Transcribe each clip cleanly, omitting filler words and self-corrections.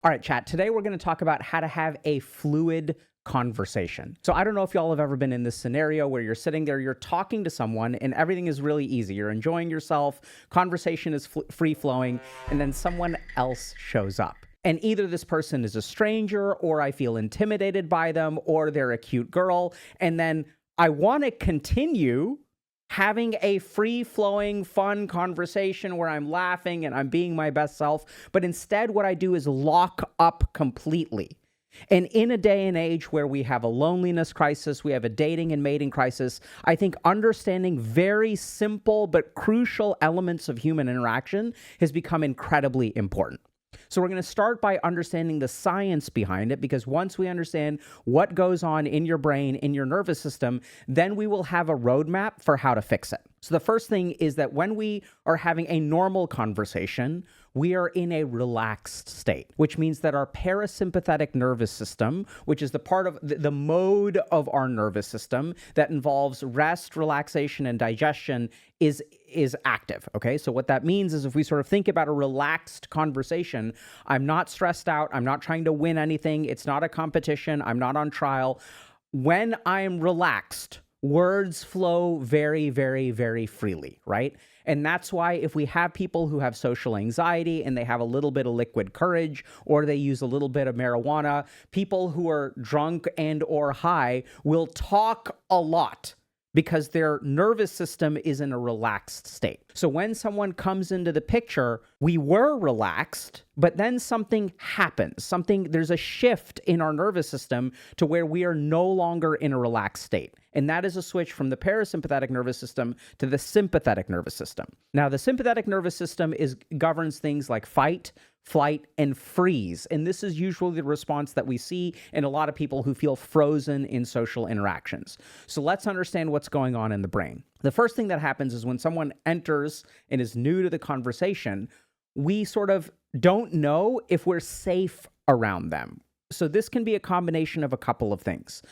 All right, chat. Today we're going to talk about how to have a fluid conversation. So I don't know if y'all have ever been in this scenario where you're sitting there, you're talking to someone and everything is really easy. You're enjoying yourself, conversation is free flowing, and then someone else shows up. And either this person is a stranger, or I feel intimidated by them, or they're a cute girl. And then I want to continue having a free-flowing, fun conversation where I'm laughing and I'm being my best self. But instead, what I do is lock up completely. And in a day and age where we have a loneliness crisis, we have a dating and mating crisis, I think understanding very simple but crucial elements of human interaction has become incredibly important. So we're going to start by understanding the science behind it, because once we understand what goes on in your brain, in your nervous system, then we will have a roadmap for how to fix it. So the first thing is that when we are having a normal conversation, we are in a relaxed state, which means that our parasympathetic nervous system, which is the part of the mode of our nervous system that involves rest, relaxation, and digestion, is active, okay? So what that means is if we sort of think about a relaxed conversation, I'm not stressed out, I'm not trying to win anything, it's not a competition, I'm not on trial. When I'm relaxed, words flow very, very, very freely, right? And that's why if we have people who have social anxiety and they have a little bit of liquid courage, or they use a little bit of marijuana, people who are drunk and or high will talk a lot because their nervous system is in a relaxed state. So when someone comes into the picture, we were relaxed, but then something happens. There's a shift in our nervous system to where we are no longer in a relaxed state. And that is a switch from the parasympathetic nervous system to the sympathetic nervous system. Now, the sympathetic nervous system governs things like fight, flight, and freeze. And this is usually the response that we see in a lot of people who feel frozen in social interactions. So let's understand what's going on in the brain. The first thing that happens is when someone enters and is new to the conversation, we sort of don't know if we're safe around them. So this can be a combination of a couple of things.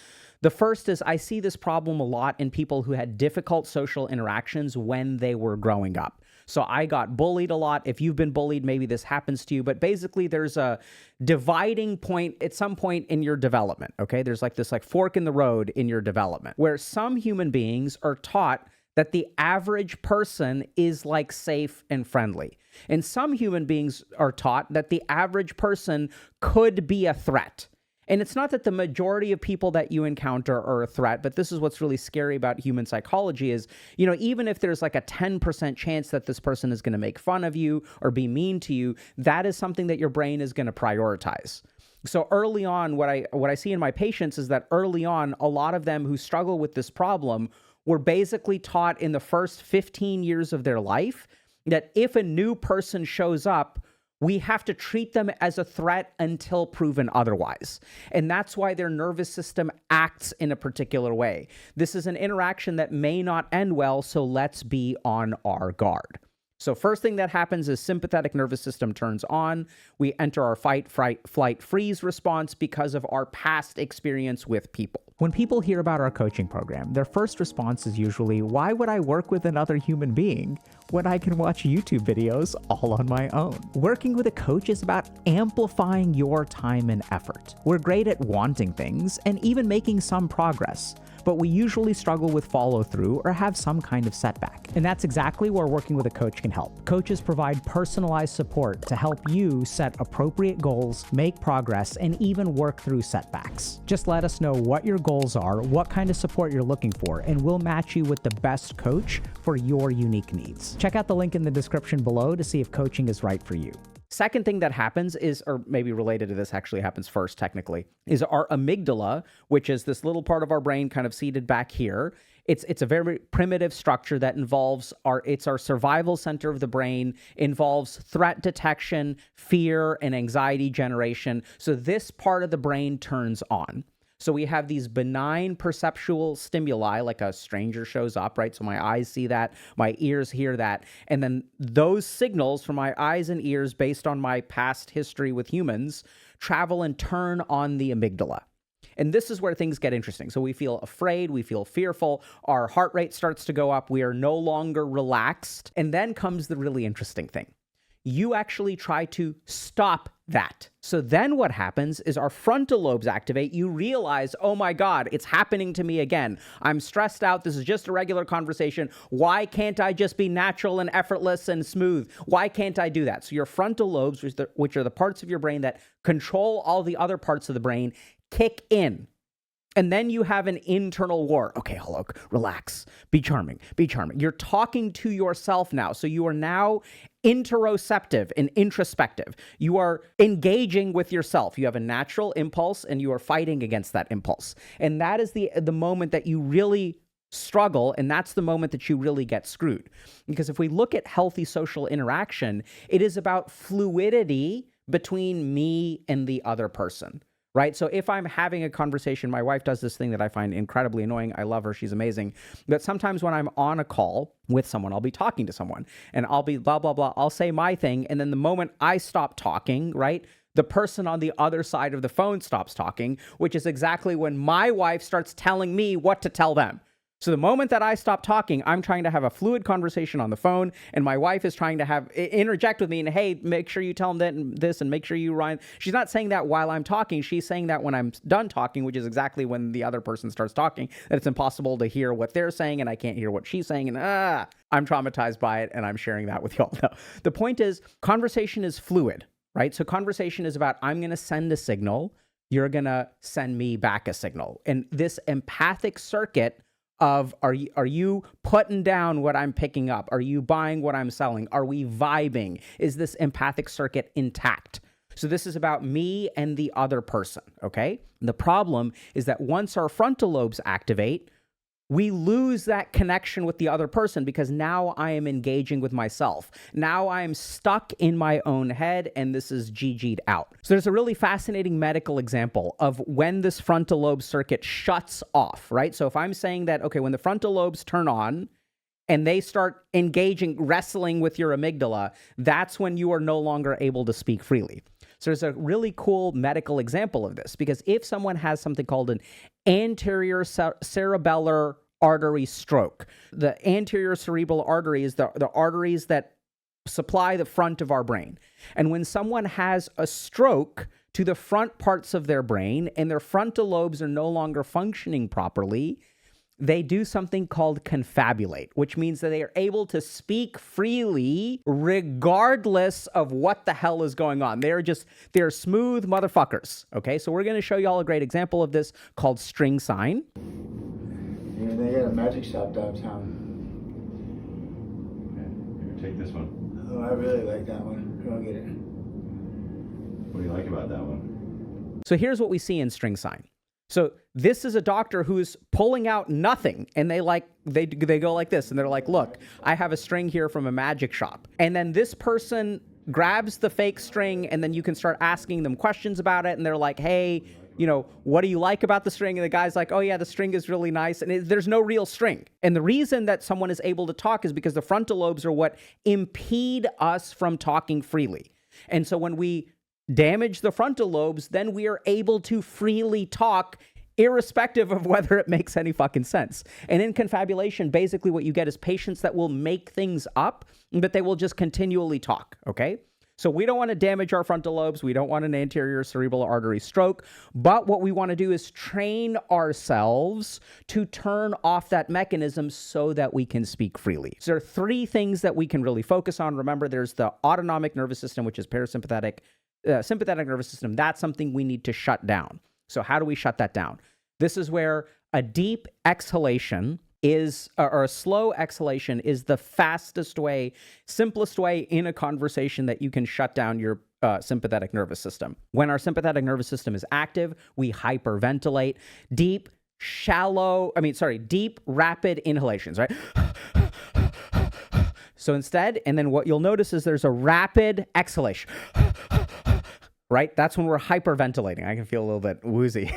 The first is I see this problem a lot in people who had difficult social interactions when they were growing up. So I got bullied a lot. If you've been bullied, maybe this happens to you. But basically, there's a dividing point at some point in your development, okay? There's like this fork in the road in your development where some human beings are taught that the average person is like safe and friendly. And some human beings are taught that the average person could be a threat. And it's not that the majority of people that you encounter are a threat, but this is what's really scary about human psychology is, even if there's like a 10% chance that this person is going to make fun of you or be mean to you, that is something that your brain is going to prioritize. So early on, what I see in my patients is that early on, a lot of them who struggle with this problem were basically taught in the first 15 years of their life that if a new person shows up, we have to treat them as a threat until proven otherwise. And that's why their nervous system acts in a particular way. This is an interaction that may not end well, so let's be on our guard. So first thing that happens is sympathetic nervous system turns on. We enter our fight, flight, freeze response because of our past experience with people. When people hear about our coaching program, their first response is usually, why would I work with another human being when I can watch YouTube videos all on my own? Working with a coach is about amplifying your time and effort. We're great at wanting things and even making some progress, but we usually struggle with follow-through or have some kind of setback. And that's exactly where working with a coach can help. Coaches provide personalized support to help you set appropriate goals, make progress, and even work through setbacks. Just let us know what your goals are, what kind of support you're looking for, and we'll match you with the best coach for your unique needs. Check out the link in the description below to see if coaching is right for you. Second thing that happens is, or maybe related to this, actually happens first technically, is our amygdala, which is this little part of our brain kind of seated back here. It's a very primitive structure that involves it's our survival center of the brain, involves threat detection, fear, and anxiety generation. So this part of the brain turns on. So we have these benign perceptual stimuli, like a stranger shows up, right? So my eyes see that, my ears hear that. And then those signals from my eyes and ears, based on my past history with humans, travel and turn on the amygdala. And this is where things get interesting. So we feel afraid, we feel fearful, our heart rate starts to go up, we are no longer relaxed. And then comes the really interesting thing. you actually try to stop that. So then what happens is our frontal lobes activate. You realize, oh my God, it's happening to me again. I'm stressed out. This is just a regular conversation. Why can't I just be natural and effortless and smooth? Why can't I do that? So your frontal lobes, which are the parts of your brain that control all the other parts of the brain, kick in. And then you have an internal war. Okay, Alok, relax. Be charming. Be charming. You're talking to yourself now. So you are now interoceptive and introspective. You are engaging with yourself. You have a natural impulse and you are fighting against that impulse. And that is the moment that you really struggle, and that's the moment that you really get screwed. Because if we look at healthy social interaction, it is about fluidity between me and the other person. Right? So if I'm having a conversation, my wife does this thing that I find incredibly annoying. I love her. She's amazing. But sometimes when I'm on a call with someone, I'll be talking to someone and I'll be blah, blah, blah. I'll say my thing. And then the moment I stop talking, right, the person on the other side of the phone stops talking, which is exactly when my wife starts telling me what to tell them. So the moment that I stop talking, I'm trying to have a fluid conversation on the phone, and my wife is trying to interject with me and, hey, make sure you tell them this and make sure you rhyme. She's not saying that while I'm talking. She's saying that when I'm done talking, which is exactly when the other person starts talking, that it's impossible to hear what they're saying and I can't hear what she's saying. And I'm traumatized by it, and I'm sharing that with y'all. No. The point is, conversation is fluid, right? So conversation is about, I'm going to send a signal. You're going to send me back a signal. And this empathic circuit of are you putting down what I'm picking up? Are you buying what I'm selling? Are we vibing? Is this empathic circuit intact? So this is about me and the other person, okay? The problem is that once our frontal lobes activate, we lose that connection with the other person because now I am engaging with myself. Now I'm stuck in my own head and this is GG'd out. So there's a really fascinating medical example of when this frontal lobe circuit shuts off, right? So if I'm saying that, okay, when the frontal lobes turn on and they start engaging, wrestling with your amygdala, that's when you are no longer able to speak freely. So there's a really cool medical example of this because if someone has something called an anterior cerebellar artery stroke, the anterior cerebral artery is the arteries that supply the front of our brain. And when someone has a stroke to the front parts of their brain and their frontal lobes are no longer functioning properly, they do something called confabulate, which means that they are able to speak freely regardless of what the hell is going on. They're smooth motherfuckers. Okay, so we're going to show you all a great example of this called string sign. Yeah, they got a magic shop downtown. Okay, here, take this one. Oh, I really like that one. Go get it. What do you like about that one? So here's what we see in string sign. So this is a doctor who's pulling out nothing, and they go like this, and they're like, look, I have a string here from a magic shop. And then this person grabs the fake string, and then you can start asking them questions about it, and they're like, hey, what do you like about the string? And the guy's like, oh yeah, the string is really nice. And there's no real string. And the reason that someone is able to talk is because the frontal lobes are what impede us from talking freely. And so when we damage the frontal lobes, then we are able to freely talk irrespective of whether it makes any fucking sense. And in confabulation, basically what you get is patients that will make things up, but they will just continually talk, okay? So we don't want to damage our frontal lobes. We don't want an anterior cerebral artery stroke. But what we want to do is train ourselves to turn off that mechanism so that we can speak freely. So there are three things that we can really focus on. Remember, there's the autonomic nervous system, which is parasympathetic, sympathetic nervous system. That's something we need to shut down. So how do we shut that down? This is where a deep exhalation or a slow exhalation is the fastest way, simplest way in a conversation that you can shut down your sympathetic nervous system. When our sympathetic nervous system is active, we hyperventilate. Deep, rapid inhalations, right? So instead, and then what you'll notice is there's a rapid exhalation. Right? That's when we're hyperventilating. I can feel a little bit woozy.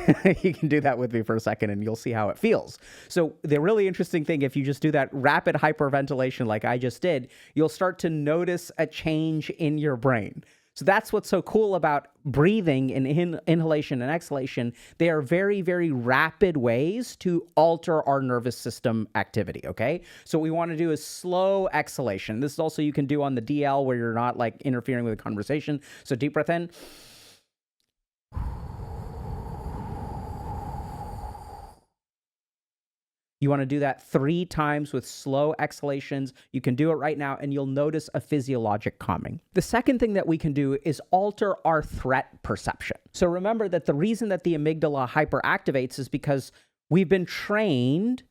You can do that with me for a second and you'll see how it feels. So the really interesting thing, if you just do that rapid hyperventilation like I just did, you'll start to notice a change in your brain. So that's what's so cool about breathing and inhalation and exhalation. They are very, very rapid ways to alter our nervous system activity, okay? So what we want to do is slow exhalation. This is also you can do on the DL where you're not like interfering with a conversation. So deep breath in. You want to do that 3 times with slow exhalations. You can do it right now, and you'll notice a physiologic calming. The second thing that we can do is alter our threat perception. So remember that the reason that the amygdala hyperactivates is because we've been trained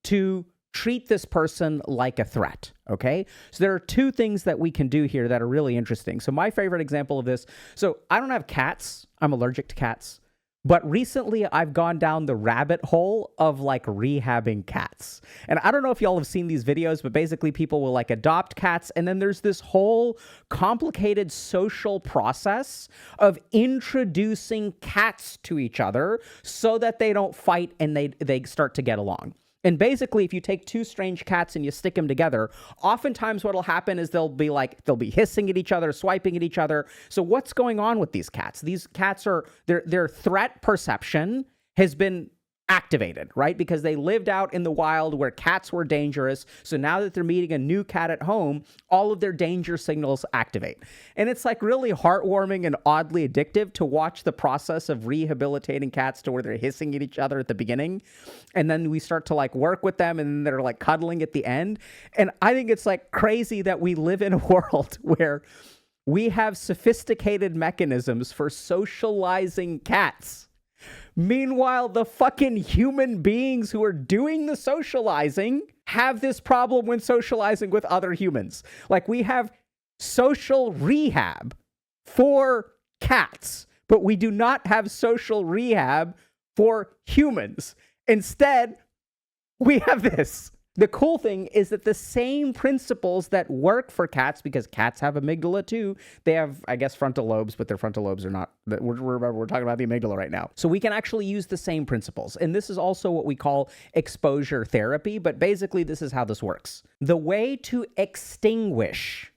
to treat this person like a threat, okay? So there are 2 things that we can do here that are really interesting. So my favorite example of this, so I don't have cats. I'm allergic to cats. But recently, I've gone down the rabbit hole of like rehabbing cats. And I don't know if y'all have seen these videos, but basically people will like adopt cats. And then there's this whole complicated social process of introducing cats to each other so that they don't fight and they start to get along. And basically, if you take 2 strange cats and you stick them together, oftentimes what'll happen is they'll be hissing at each other, swiping at each other. So what's going on with these cats? These cats are, their threat perception has been activated, right? Because they lived out in the wild where cats were dangerous. So now that they're meeting a new cat at home, all of their danger signals activate. And it's like really heartwarming and oddly addictive to watch the process of rehabilitating cats to where they're hissing at each other at the beginning. And then we start to like work with them and they're like cuddling at the end. And I think it's like crazy that we live in a world where we have sophisticated mechanisms for socializing cats. Meanwhile, the fucking human beings who are doing the socializing have this problem when socializing with other humans. Like we have social rehab for cats, but we do not have social rehab for humans. Instead, we have this. The cool thing is that the same principles that work for cats, because cats have amygdala too, they have, I guess, frontal lobes, but their frontal lobes are not, we're talking about the amygdala right now. So we can actually use the same principles. And this is also what we call exposure therapy, but basically this is how this works. The way to extinguish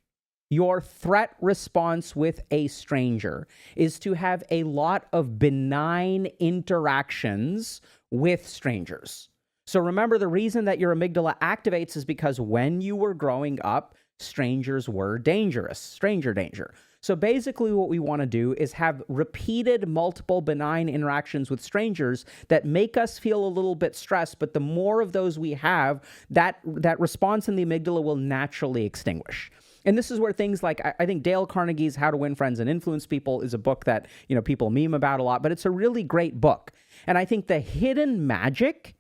your threat response with a stranger is to have a lot of benign interactions with strangers. So remember, the reason that your amygdala activates is because when you were growing up, strangers were dangerous, stranger danger. So basically what we want to do is have repeated multiple benign interactions with strangers that make us feel a little bit stressed, but the more of those we have, that response in the amygdala will naturally extinguish. And this is where things like, I think Dale Carnegie's How to Win Friends and Influence People is a book that, people meme about a lot, but it's a really great book. And I think the hidden magic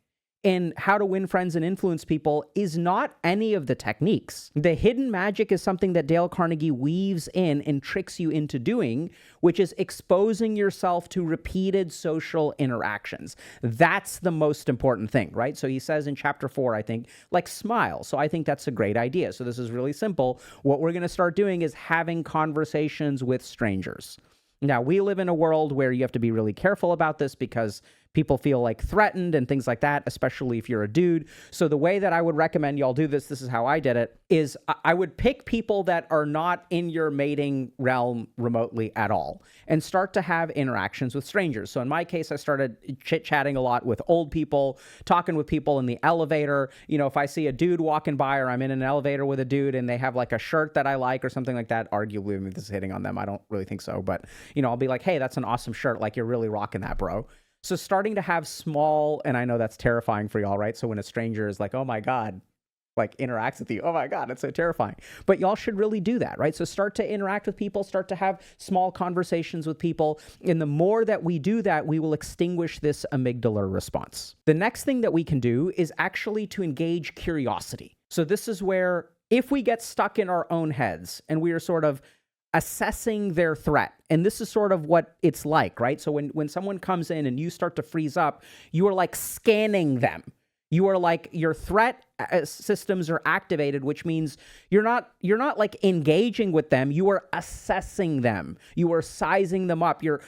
in How to Win Friends and Influence People is not any of the techniques. The hidden magic is something that Dale Carnegie weaves in and tricks you into doing, which is exposing yourself to repeated social interactions. That's the most important thing, right? So he says in chapter 4, I think, like smile. So I think that's a great idea. So this is really simple. What we're going to start doing is having conversations with strangers. Now, we live in a world where you have to be really careful about this because people feel like threatened and things like that, especially if you're a dude. So the way that I would recommend y'all do this is how I did it, is I would pick people that are not in your mating realm remotely at all and start to have interactions with strangers. So in my case, I started chit-chatting a lot with old people, talking with people in the elevator. If I see a dude walking by or I'm in an elevator with a dude and they have like a shirt that I like or something like that, arguably this is hitting on them. I don't really think so, but I'll be like, hey, that's an awesome shirt. Like, you're really rocking that, bro. So starting to have small, and I know that's terrifying for y'all, right? So when a stranger is like, oh my God, like interacts with you, oh my God, it's so terrifying. But y'all should really do that, right? So start to interact with people, start to have small conversations with people. And the more that we do that, we will extinguish this amygdala response. The next thing that we can do is actually to engage curiosity. So this is where if we get stuck in our own heads and we are sort of assessing their threat. And this is sort of what it's like, right? So when someone comes in and you start to freeze up, you are like scanning them. You are like, your threat systems are activated, which means you're not like engaging with them. You are assessing them. You are sizing them up. Your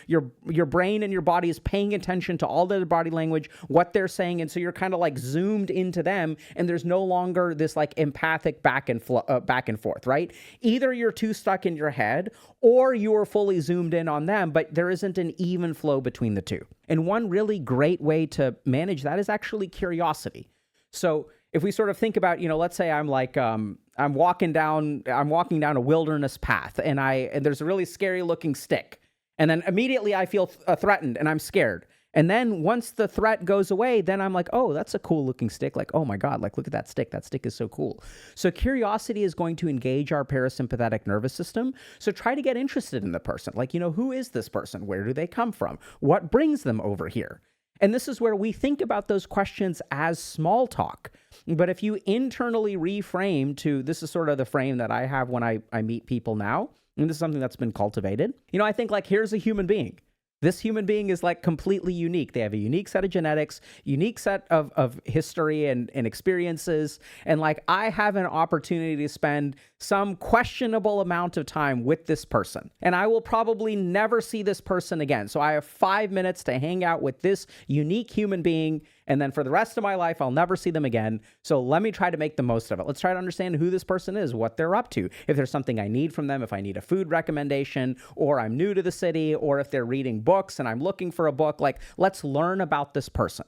brain and your body is paying attention to all their body language, what they're saying, and so you're kind of like zoomed into them, and there's no longer this like empathic back and forth, right? Either you're too stuck in your head, or you are fully zoomed in on them, but there isn't an even flow between the two. And one really great way to manage that is actually curiosity. So if we sort of think about, let's say I'm like, I'm walking down a wilderness path, and there's a really scary looking stick, and then immediately I feel threatened and I'm scared. And then once the threat goes away, then I'm like, oh, that's a cool looking stick. Like, oh my God, like look at that stick. That stick is so cool. So curiosity is going to engage our parasympathetic nervous system. So try to get interested in the person. Like, who is this person? Where do they come from? What brings them over here? And this is where we think about those questions as small talk. But if you internally reframe this is sort of the frame that I have when I meet people now, and this is something that's been cultivated. I think like, here's a human being. This human being is like completely unique. They have a unique set of genetics, unique set of history and experiences. And like, I have an opportunity to spend some questionable amount of time with this person. And I will probably never see this person again. So I have 5 minutes to hang out with this unique human being. And then for the rest of my life, I'll never see them again. So let me try to make the most of it. Let's try to understand who this person is, what they're up to, if there's something I need from them, if I need a food recommendation, or I'm new to the city, or if they're reading books and I'm looking for a book. Like, let's learn about this person,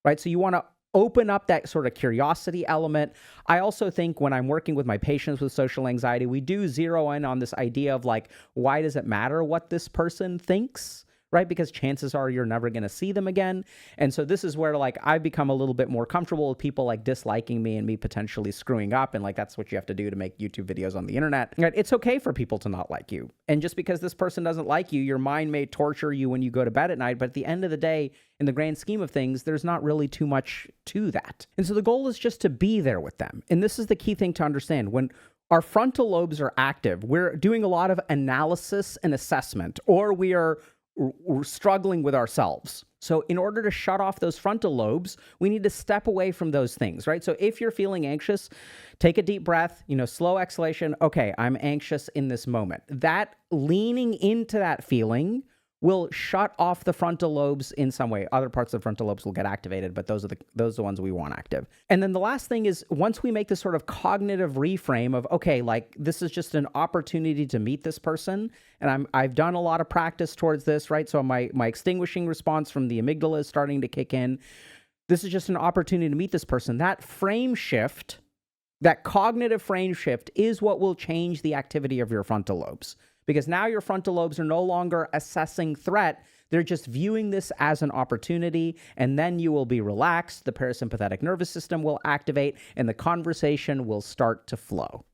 right? So you want to open up that sort of curiosity element. I also think when I'm working with my patients with social anxiety, we do zero in on this idea of like, why does it matter what this person thinks? Right? Because chances are you're never going to see them again. And so this is where like I've become a little bit more comfortable with people like disliking me and me potentially screwing up. And like, that's what you have to do to make YouTube videos on the internet. Right? It's okay for people to not like you. And just because this person doesn't like you, your mind may torture you when you go to bed at night. But at the end of the day, in the grand scheme of things, there's not really too much to that. And so the goal is just to be there with them. And this is the key thing to understand. When our frontal lobes are active, we're doing a lot of analysis and assessment, or we're struggling with ourselves. So in order to shut off those frontal lobes, we need to step away from those things, right? So if you're feeling anxious, take a deep breath, slow exhalation. Okay, I'm anxious in this moment. That leaning into that feeling will shut off the frontal lobes in some way. Other parts of the frontal lobes will get activated, but those are the ones we want active. And then the last thing is, once we make this sort of cognitive reframe of, okay, like this is just an opportunity to meet this person, and I've done a lot of practice towards this, right? So my extinguishing response from the amygdala is starting to kick in. This is just an opportunity to meet this person. That frame shift, that cognitive frame shift, is what will change the activity of your frontal lobes. Because now your frontal lobes are no longer assessing threat. They're just viewing this as an opportunity, and then you will be relaxed, the parasympathetic nervous system will activate, and the conversation will start to flow.